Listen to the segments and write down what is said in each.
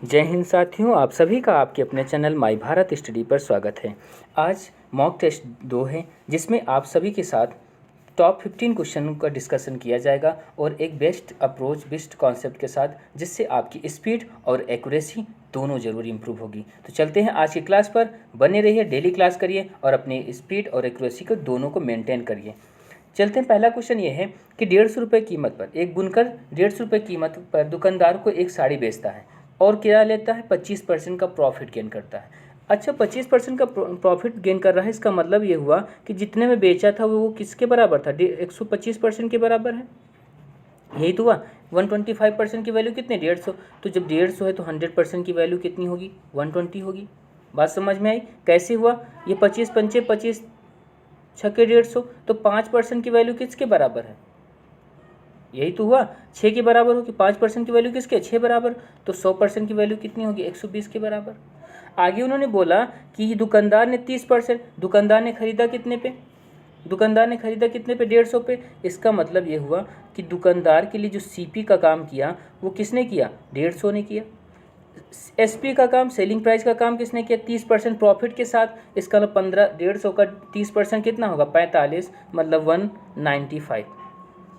जय हिंद साथियों, आप सभी का आपके अपने चैनल माई भारत स्टडी पर स्वागत है। आज मॉक टेस्ट 2 है जिसमें आप सभी के साथ टॉप 15 क्वेश्चनों का डिस्कशन किया जाएगा और एक बेस्ट अप्रोच बेस्ट कॉन्सेप्ट के साथ, जिससे आपकी स्पीड और एक्यूरेसी दोनों जरूर इंप्रूव होगी। तो चलते हैं आज की क्लास पर। बने रहिए, डेली क्लास करिए और अपनी स्पीड और एक्यूरेसी को दोनों को मेंटेन करिए। चलते हैं। पहला क्वेश्चन ये है कि 150 रुपये कीमत पर एक बुनकर 150 रुपये कीमत पर दुकानदार को एक साड़ी बेचता है और किराया लेता है, 25% का प्रॉफिट गेन करता है। अच्छा, 25% का प्रॉफिट गेन कर रहा है, इसका मतलब ये हुआ कि जितने में बेचा था वो किसके बराबर था? 125% के बराबर है। यही तो हुआ। 125% की वैल्यू कितनी? 150। तो जब 150 है तो 100% की वैल्यू कितनी होगी? 120 होगी। बात समझ में आई? कैसे हुआ? ये 25 पंचे 25 छक्के 150, तो 5% की वैल्यू किसके बराबर है? यही तो हुआ। 6 के बराबर होगी। 5% की वैल्यू किसके? 6 बराबर। तो 100% की वैल्यू कितनी होगी? 120 के बराबर। आगे उन्होंने बोला कि दुकानदार ने 30%, दुकानदार ने खरीदा कितने पे? दुकानदार ने खरीदा कितने पे? 150 पे। इसका मतलब ये हुआ कि दुकानदार के लिए जो सीपी का काम किया वो किसने किया? 150 ने किया। एसपी का काम, सेलिंग प्राइस का काम किसने किया? 30% प्रॉफिट के साथ। इसका मतलब 150 का 30% कितना होगा? 45, मतलब 195।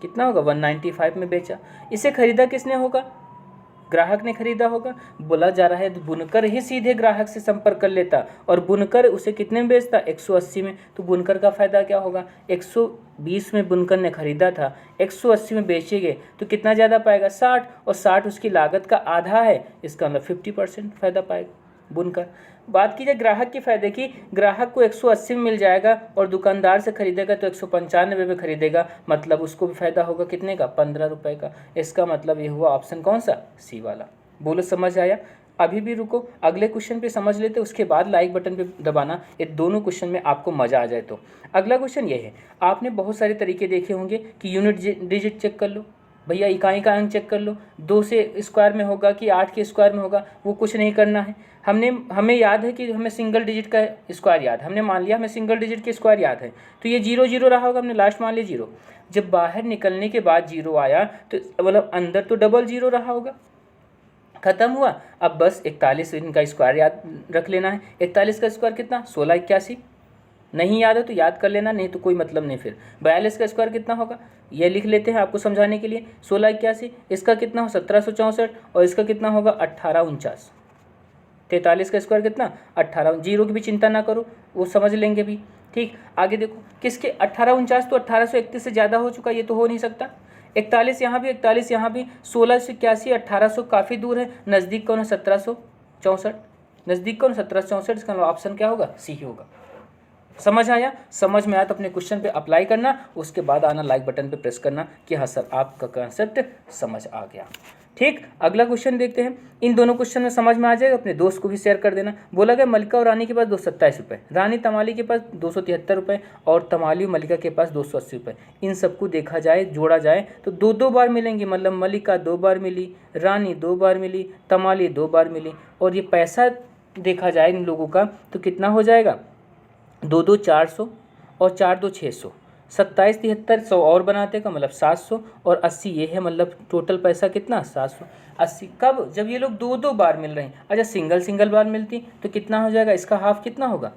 कितना होगा? 195 में बेचा। इसे खरीदा किसने होगा? ग्राहक ने खरीदा होगा। बोला जा रहा है बुनकर ही सीधे ग्राहक से संपर्क कर लेता और बुनकर उसे कितने में बेचता? 180 में। तो बुनकर का फायदा क्या होगा? 120 में बुनकर ने खरीदा था, 180 में बेचेंगे तो कितना ज़्यादा पाएगा? 60। और 60 उसकी लागत का आधा है, इसका मतलब 50% फायदा पाएगा बुनकर। बात की जाए ग्राहक के फायदे की, ग्राहक को 180 में मिल जाएगा और दुकानदार से खरीदेगा तो 195 में खरीदेगा, मतलब उसको भी फायदा होगा कितने का? 15 रुपये का। इसका मतलब ये हुआ ऑप्शन कौन सा? सी वाला। बोलो, समझ आया? अभी भी रुको, अगले क्वेश्चन पे समझ लेते, उसके बाद लाइक बटन पे दबाना, ये दोनों क्वेश्चन में आपको मजा आ जाए। तो अगला क्वेश्चन ये है, आपने बहुत सारे तरीके देखे होंगे कि यूनिट डिजिट चेक कर लो भैया, इकाई का अंक चेक कर लो, 2 से स्क्वायर में होगा कि 8 के स्क्वायर में होगा, वो कुछ नहीं करना है। हमें याद है कि हमें सिंगल डिजिट का स्क्वायर याद है, हमने मान लिया हमें सिंगल डिजिट के स्क्वायर याद है, तो ये 0 0 रहा होगा, हमने लास्ट मान लिया 0। जब बाहर निकलने के बाद 0 आया तो मतलब अंदर तो डबल 0 रहा होगा। खत्म हुआ। अब बस 41 इनका स्क्वायर याद रख लेना है। 41 का स्क्वायर कितना? 1681। नहीं याद है तो याद कर लेना, नहीं तो कोई मतलब नहीं। फिर 42 का स्क्वायर कितना होगा? ये लिख लेते हैं आपको समझाने के लिए। 1681, इसका कितना हो? 1764, और इसका कितना होगा? 1849। 43 का स्क्वायर कितना? 18। 0 की भी चिंता ना करो, वो समझ लेंगे भी। ठीक, आगे देखो किसके? 1849 तो 1831 से ज़्यादा हो चुका, ये तो हो नहीं सकता। 41 यहाँ भी, 41 यहाँ भी। 1681, 1800 काफ़ी दूर है। नज़दीक कौन है? 1764। नज़दीक कौन? 1764। इसका ऑप्शन क्या होगा? सी ही होगा। समझ आया? समझ में आया तो अपने क्वेश्चन पे अप्लाई करना, उसके बाद आना लाइक बटन पे प्रेस करना कि हाँ सर आपका कंसेप्ट समझ आ गया। ठीक, अगला क्वेश्चन देखते हैं। इन दोनों क्वेश्चन में समझ में आ जाएगा, अपने दोस्त को भी शेयर कर देना। बोला गया मलिका और रानी के पास 227 रुपये, रानी तमाली के पास 273 रुपये और तमाली और मलिका के पास 280 रुपये। इन सबको देखा जाए, जोड़ा जाए तो 2 बार मिलेंगे, मतलब मलिका 2 बार मिली, रानी 2 बार मिली, तमाली 2 बार मिली। और ये पैसा देखा जाए इन लोगों का तो कितना हो जाएगा? 2 2 400 और 4 2 600, 27 73 100 और बनाते का मतलब 700 और 80 ये है, मतलब टोटल पैसा कितना? 780। कब? जब ये लोग 2 बार मिल रहे हैं। अच्छा, सिंगल बार मिलती तो कितना हो जाएगा? इसका हाफ कितना होगा?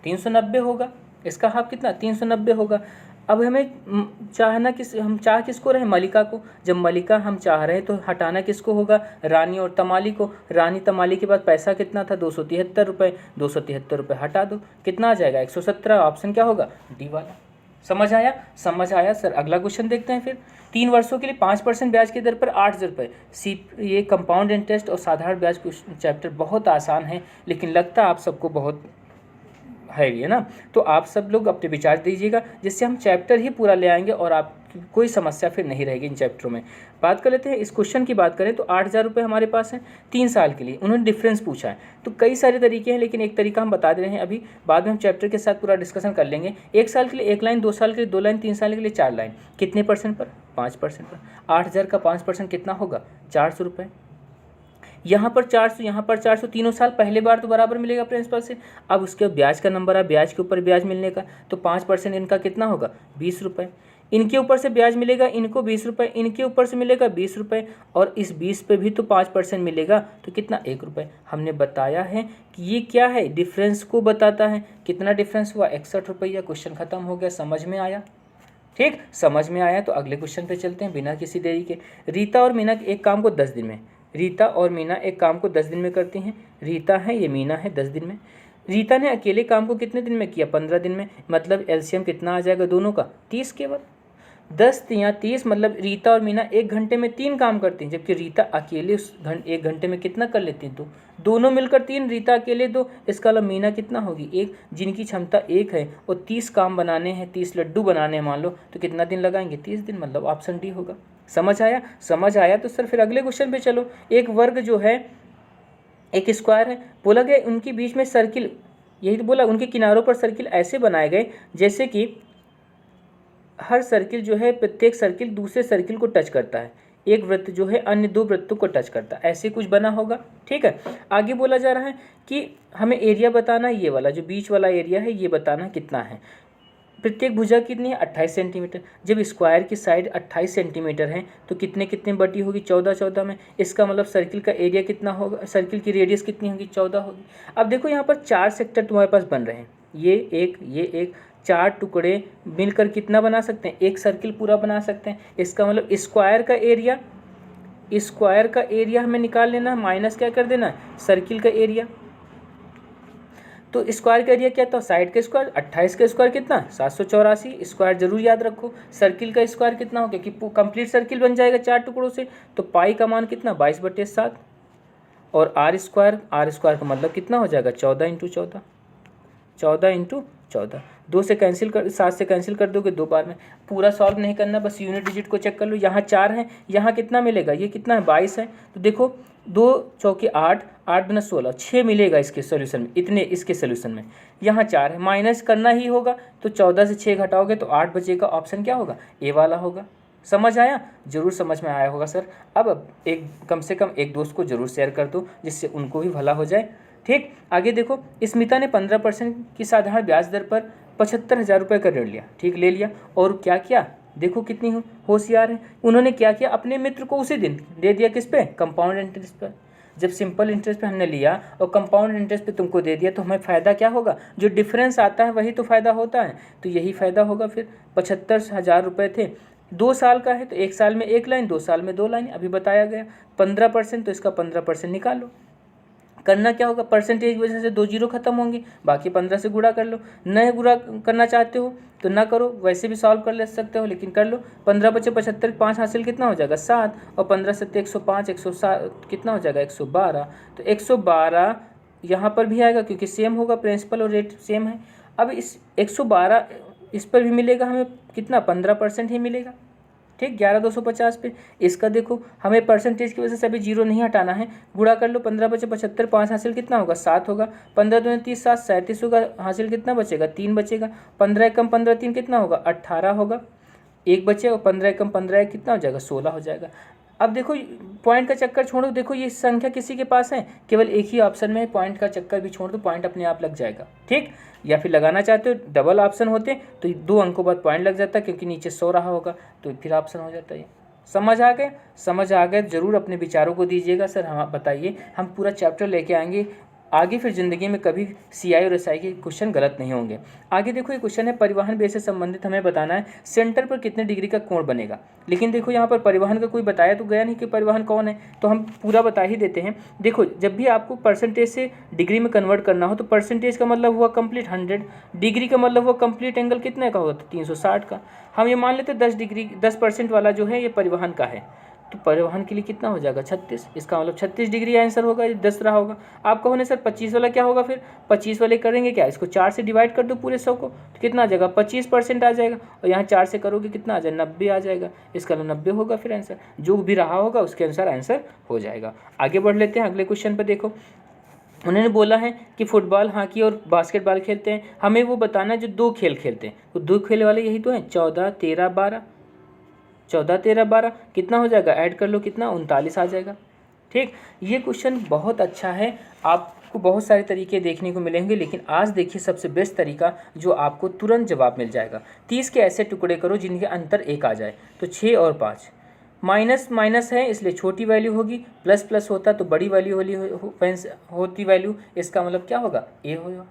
390 होगा। इसका हाफ कितना? 390 होगा। अब हमें चाहना हम चाह किसको रहे? मलिका को। जब मलिका हम चाह रहे हैं तो हटाना किसको होगा? रानी और तमाली को। रानी तमाली के पास पैसा कितना था? 273 रुपये। 273 रुपये हटा दो, कितना आ जाएगा? 117। ऑप्शन क्या होगा? डी वाला। समझ आया? समझ आया सर। अगला क्वेश्चन देखते हैं फिर। 3 वर्षों के लिए 5% ब्याज की दर पर 8,000 रुपये। ये कंपाउंड इंटरेस्ट और साधारण ब्याज चैप्टर बहुत आसान है, लेकिन लगता है आप सबको बहुत है ये ना, तो आप सब लोग अपने विचार दीजिएगा, जिससे हम चैप्टर ही पूरा ले आएंगे और आप कोई समस्या फिर नहीं रहेगी इन चैप्टरों में। बात कर लेते हैं इस क्वेश्चन की। बात करें तो 8,000 रुपये हमारे पास है 3 साल के लिए। उन्होंने डिफरेंस पूछा है, तो कई सारे तरीके हैं, लेकिन एक तरीका हम बता दे रहे हैं अभी, बाद में हम चैप्टर के साथ पूरा डिस्कशन कर लेंगे। 1 साल के लिए 1 लाइन, 2 साल के लिए 2 लाइन, 3 साल के लिए 4 लाइन। कितने परसेंट पर? 5% पर। 8,000 का 5% कितना होगा? 400 रुपये। यहाँ पर 400, यहाँ पर 400, तीनों साल पहले बार तो बराबर मिलेगा प्रिंसिपल से। अब उसके ब्याज का नंबर है, ब्याज के ऊपर ब्याज मिलने का, तो 5% इनका कितना होगा? 20 रुपये। इनके ऊपर से ब्याज मिलेगा इनको 20 रुपये, इनके ऊपर से मिलेगा 20 रुपये, और इस 20 पे भी तो 5% मिलेगा, तो कितना 1 रुपये। हमने बताया है कि ये क्या है, डिफरेंस को बताता है। कितना डिफरेंस हुआ, 61 रुपया। क्वेश्चन खत्म हो गया। समझ में आया? ठीक, समझ में आया तो अगले क्वेश्चन पे चलते हैं बिना किसी देरी के। रीता और मीना एक काम को 10 दिन में, रीता और मीना एक काम को 10 दिन में करती हैं। रीता है, ये मीना है, 10 दिन में। रीता ने अकेले काम को कितने दिन में किया, 15 दिन में। मतलब एलसीएम कितना आ जाएगा दोनों का, 30 केवल। 10 या 30 मतलब रीता और मीना 1 घंटे में 3 काम करती हैं, जबकि रीता अकेले उस 1 घंटे में कितना कर लेती हैं, 2। दोनों मिलकर 3, रीता अकेले 2। इसका मतलब मीना कितना होगी, 1। जिनकी क्षमता 1 है और 30 काम बनाने हैं, 30 लड्डू बनाने हैं मान लो, तो कितना दिन लगाएंगे, 30 दिन। मतलब ऑप्शन डी होगा। समझ आया? समझ आया तो सर फिर अगले क्वेश्चन पे चलो। एक वर्ग जो है एक स्क्वायर है, बोला गया उनके बीच में सर्किल, यही तो बोला, उनके किनारों पर सर्किल ऐसे बनाए गए जैसे कि हर सर्किल जो है, प्रत्येक सर्किल दूसरे सर्किल को टच करता है। एक वृत्त जो है अन्य 2 वृत्तों को टच करता है, ऐसे कुछ बना होगा। ठीक है, आगे बोला जा रहा है कि हमें एरिया बताना है, ये वाला जो बीच वाला एरिया है ये बताना कितना है। प्रत्येक भुजा कितनी है, 28 सेंटीमीटर। जब स्क्वायर की साइड 28 सेंटीमीटर है तो कितने कितने बटी होगी, 14 में। इसका मतलब सर्किल का एरिया कितना होगा, सर्किल की रेडियस कितनी होगी, 14 होगी। अब देखो यहाँ पर 4 सेक्टर तुम्हारे पास बन रहे हैं, ये एक 4 टुकड़े मिलकर कितना बना सकते हैं, एक सर्किल पूरा बना सकते हैं। इसका मतलब स्क्वायर का एरिया हमें निकाल लेना है, माइनस क्या कर देना है, सर्किल का एरिया। तो स्क्वायर का एरिया क्या था, साइड का स्क्वायर, 28 का स्क्वायर कितना, 784। स्क्वायर जरूर याद रखो। सर्किल का स्क्वायर कितना हो गया कि कंप्लीट सर्किल बन जाएगा 4 टुकड़ों से, तो पाई का मान कितना, 22/7। और आर स्क्वायर का मतलब कितना हो जाएगा, 14 × 14, 14 × 14। 2 से कैंसिल कर, 7 से कैंसिल कर दोगे 2 बार में। पूरा सॉल्व नहीं करना, बस यूनिट डिजिट को चेक कर लो। यहाँ 4 है, यहाँ कितना मिलेगा, ये कितना है, 22 है। तो देखो 2 चौके 8, 8 दूना 16, 6 मिलेगा इसके सोल्यूशन में, इतने इसके सोल्यूशन में। यहाँ 4 है, माइनस करना ही होगा, तो 14 से 6 घटाओगे तो 8 बचेगा। ऑप्शन क्या होगा, ए वाला होगा। समझ आया? जरूर समझ में आया होगा सर। अब एक कम से कम एक दोस्त को जरूर शेयर कर दो, जिससे उनको भी भला हो जाए। ठीक, आगे देखो, स्मिता ने 15% की साधारण ब्याज दर पर 75,000 रुपये का ऋण लिया। ठीक, ले लिया, और क्या किया, देखो कितनी होशियार है। उन्होंने क्या किया, अपने मित्र को उसी दिन दे दिया, किस पे, कंपाउंड इंटरेस्ट पर। जब सिंपल इंटरेस्ट पे हमने लिया और कंपाउंड इंटरेस्ट पे तुमको दे दिया, तो हमें फ़ायदा क्या होगा, जो डिफरेंस आता है वही तो फ़ायदा होता है। तो यही फ़ायदा होगा। फिर 75,000 रुपये थे, 2 साल का है तो 1 साल में 1 लाइन, 2 साल में 2 लाइन, अभी बताया गया। 15%, तो इसका 15% निकालो। करना क्या होगा, परसेंटेज की वजह से 2 जीरो खत्म होंगे, बाकी 15 से गुणा कर लो। नए गुणा करना चाहते हो तो ना करो, वैसे भी सॉल्व कर ले सकते हो, लेकिन कर लो। 15 बचे 75, 5 हासिल कितना हो जाएगा, 7, और 15 सत्ते 105, 107 कितना हो जाएगा, 112। तो 112 यहाँ पर भी आएगा क्योंकि सेम होगा, प्रिंसिपल और रेट सेम है। अब इस 112 इस पर भी मिलेगा हमें कितना, 15% ही मिलेगा। ठीक, 11,250 पे। इसका देखो, हमें परसेंटेज की वजह से अभी जीरो नहीं हटाना है, गुणा कर लो। 15 बचे 75, 5 हासिल कितना होगा, 7 होगा। 15 दूनी 30, 7, 37 होगा। हासिल कितना बचेगा, 3 बचेगा। 15 एकम 15, 3 कितना होगा, 18 होगा। 1 बचे, और 15 एकम 15 कितना हो जाएगा, 16 हो जाएगा। अब देखो, पॉइंट का चक्कर छोड़ो, देखो ये संख्या किसी के पास है, केवल एक ही ऑप्शन में है, पॉइंट का चक्कर भी छोड़ दो, पॉइंट अपने आप लग जाएगा। ठीक, या फिर लगाना चाहते हो डबल ऑप्शन होते तो 2 अंकों बाद पॉइंट लग जाता, क्योंकि नीचे 100 रहा होगा तो फिर ऑप्शन हो जाता है। समझ आ गए? समझ आ गए, जरूर अपने विचारों को दीजिएगा सर। हम बताइए, हम पूरा चैप्टर लेके आएंगे आगे, फिर ज़िंदगी में कभी सीआई और एसआई के क्वेश्चन गलत नहीं होंगे। आगे देखो, ये क्वेश्चन है परिवहन व्यय से संबंधित, हमें बताना है सेंटर पर कितने डिग्री का कोण बनेगा। लेकिन देखो यहाँ पर परिवहन का कोई बताया तो गया नहीं कि परिवहन कौन है, तो हम पूरा बता ही देते हैं। देखो, जब भी आपको परसेंटेज से डिग्री में कन्वर्ट करना हो तो परसेंटेज का मतलब हुआ कंप्लीट 100, डिग्री का मतलब हुआ कंप्लीट एंगल कितने का होगा, तो 360 का। हम ये मान लेते 10% वाला जो है ये परिवहन का है, तो परिवहन के लिए कितना हो जाएगा, 36। इसका मतलब 36 डिग्री आंसर होगा, 10 रहा होगा। आप कहो ना सर 25 वाला क्या होगा, फिर 25 वाले करेंगे क्या, इसको 4 से डिवाइड कर दो पूरे 100 को, तो कितना आ जाएगा, 25% आ जाएगा। और यहाँ 4 से करोगे कितना आ जाएगा, 90 आ जाएगा। इसका मतलब 90 होगा फिर आंसर, जो भी रहा होगा उसके अनुसार आंसर हो जाएगा। आगे बढ़ लेते हैं अगले क्वेश्चन पर। देखो, उन्होंने बोला है कि फुटबॉल, हॉकी और बास्केटबॉल खेलते हैं, हमें वो बताना है जो 2 खेल खेलते हैं। तो 2 खेल वाले यही तो हैं, 14, 13, 12। 14, 13, 12 कितना हो जाएगा, ऐड कर लो, कितना, 39 आ जाएगा। ठीक, ये क्वेश्चन बहुत अच्छा है, आप आपको बहुत सारे तरीके देखने को मिलेंगे, लेकिन आज देखिए सबसे बेस्ट तरीका जो आपको तुरंत जवाब मिल जाएगा। 30 के ऐसे टुकड़े करो जिनके अंतर 1 आ जाए। तो 6 और 5, माइनस माइनस है इसलिए छोटी वैल्यू होगी, प्लस प्लस होता तो बड़ी वैल्यू होती वैल्यू, इसका मतलब क्या होगा, ए होगा।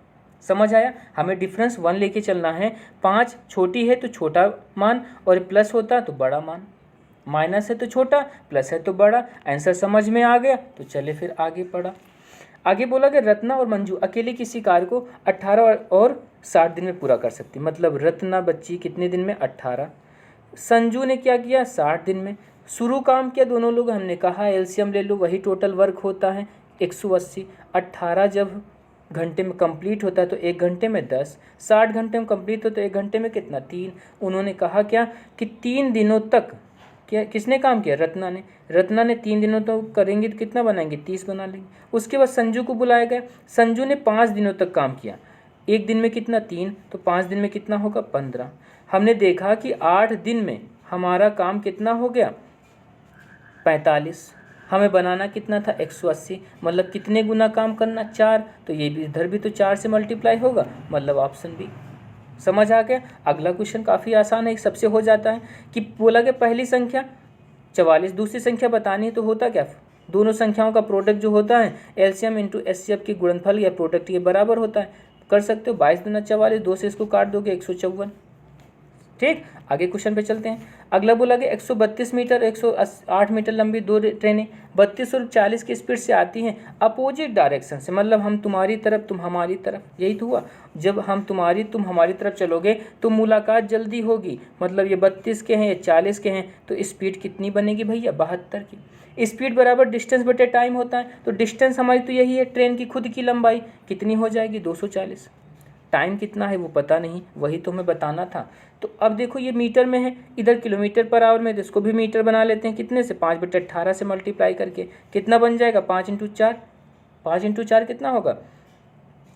समझ आया? हमें डिफरेंस 1 लेके चलना है। 5 छोटी है तो छोटा मान, और प्लस होता तो बड़ा मान, माइनस है तो छोटा, प्लस है तो बड़ा। आंसर समझ में आ गया? तो चले फिर आगे पढ़ा। आगे बोला कि रत्ना और मंजू अकेले किसी कार्य को 18 और 60 दिन में पूरा कर सकती। मतलब रत्ना बच्ची कितने दिन में, 18। संजू ने क्या किया, 60 दिन में। शुरू काम किया दोनों लोग, हमने कहा एलसीएम ले लो, वही टोटल वर्क होता है 180। 18 जब घंटे में कंप्लीट होता है तो 1 घंटे में 10, 60 घंटे में कंप्लीट हो तो 1 घंटे में कितना, 3। उन्होंने कहा क्या कि 3 दिनों तक, क्या किसने काम किया, रत्ना ने 3 दिनों तक करेंगे तो कितना बनाएंगे, 30 बना लेंगे। उसके बाद संजू को बुलाया गया, संजू ने 5 दिनों तक काम किया, 1 दिन में कितना, 3, तो 5 दिन में कितना होगा, 15। हमने देखा कि 8 दिन में हमारा काम कितना हो गया, 45। हमें बनाना कितना था, 180। मतलब कितने गुना काम करना, 4। तो ये भी इधर भी तो 4 से मल्टीप्लाई होगा, मतलब ऑप्शन बी। समझ आ गया? अगला क्वेश्चन काफ़ी आसान है, सबसे हो जाता है कि बोला कि पहली संख्या 44, दूसरी संख्या बतानी है तो होता क्या, दोनों संख्याओं का प्रोडक्ट जो होता है एलसीएम इंटू एचसीएफ की गुणनफल या प्रोडक्ट के बराबर होता है। कर सकते हो, 22 दूना 44, 2 से इसको काट दोगे 154। ठीक, आगे क्वेश्चन पे चलते हैं। अगला बोला कि 132 मीटर 108 मीटर लंबी 2 ट्रेनें 32 और 40 की स्पीड से आती हैं अपोजिट डायरेक्शन से। मतलब हम तुम्हारी तरफ तुम हमारी तरफ, यही तो हुआ। जब हम तुम हमारी तरफ चलोगे तो मुलाकात जल्दी होगी। मतलब ये 32 के हैं या 40 के हैं तो स्पीड कितनी बनेगी भैया, 72 की। स्पीड बराबर डिस्टेंस बटे टाइम होता है, तो डिस्टेंस हमारी तो यही है, ट्रेन की खुद की लंबाई कितनी हो जाएगी, 240। टाइम कितना है वो पता नहीं, वही तो हमें बताना था। तो अब देखो ये मीटर में है, इधर किलोमीटर पर आवर में, तो इसको भी मीटर बना लेते हैं। कितने से, 5/18 से मल्टीप्लाई करके कितना बन जाएगा, 5 × 4। 5 × 4 कितना होगा,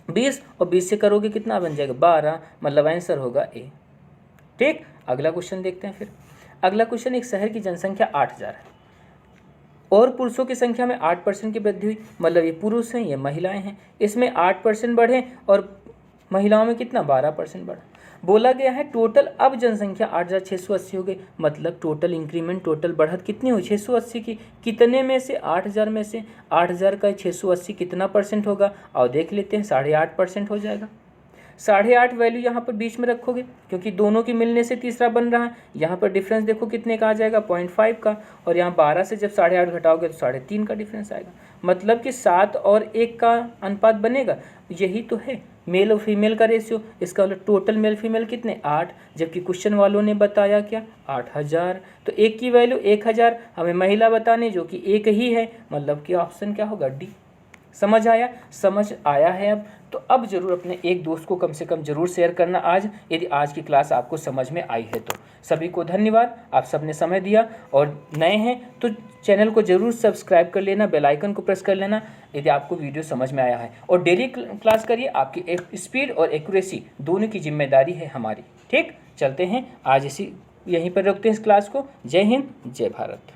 20, और 20 से करोगे कितना बन जाएगा, 12। मतलब आंसर होगा ए। ठीक, अगला क्वेश्चन देखते हैं फिर। अगला क्वेश्चन, एक शहर की जनसंख्या 8000 है और पुरुषों की संख्या में 8% की वृद्धि हुई। मतलब ये पुरुष हैं, ये महिलाएं हैं, इसमें 8% बढ़े और महिलाओं में कितना, 12% बढ़ा। बोला गया है टोटल अब जनसंख्या 8680 हो गई। मतलब टोटल इंक्रीमेंट, टोटल बढ़त कितनी हुई, 680 की। कितने में से, 8000 में से। 8000 का 680 कितना परसेंट होगा, और देख लेते हैं, 8.5% हो जाएगा। 8.5 वैल्यू यहाँ पर बीच में रखोगे क्योंकि दोनों की मिलने से तीसरा बन रहा है। यहाँ पर डिफरेंस देखो कितने का आ जाएगा, 0.5 का, और यहाँ 12 से जब 8.5 घटाओगे तो 3.5 का डिफरेंस आएगा। मतलब कि 7 और 1 का अनुपात बनेगा। यही तो है मेल और फीमेल का रेशियो। इसका मतलब टोटल मेल फीमेल कितने, 8, जबकि क्वेश्चन वालों ने बताया क्या, 8000। तो एक की वैल्यू 1000, हमें महिला बताने जो कि एक ही है। मतलब कि ऑप्शन क्या होगा, डी। समझ आया है अब? तो अब जरूर अपने एक दोस्त को कम से कम जरूर शेयर करना आज, यदि आज की क्लास आपको समझ में आई है तो। सभी को धन्यवाद, आप सबने समय दिया, और नए हैं तो चैनल को जरूर सब्सक्राइब कर लेना, बेल आइकन को प्रेस कर लेना यदि आपको वीडियो समझ में आया है। और डेली क्लास करिए, आपकी स्पीड और एक्यूरेसी दोनों की जिम्मेदारी है हमारी। ठीक, चलते हैं आज यहीं पर रखते हैं इस क्लास को। जय हिंद, जय भारत।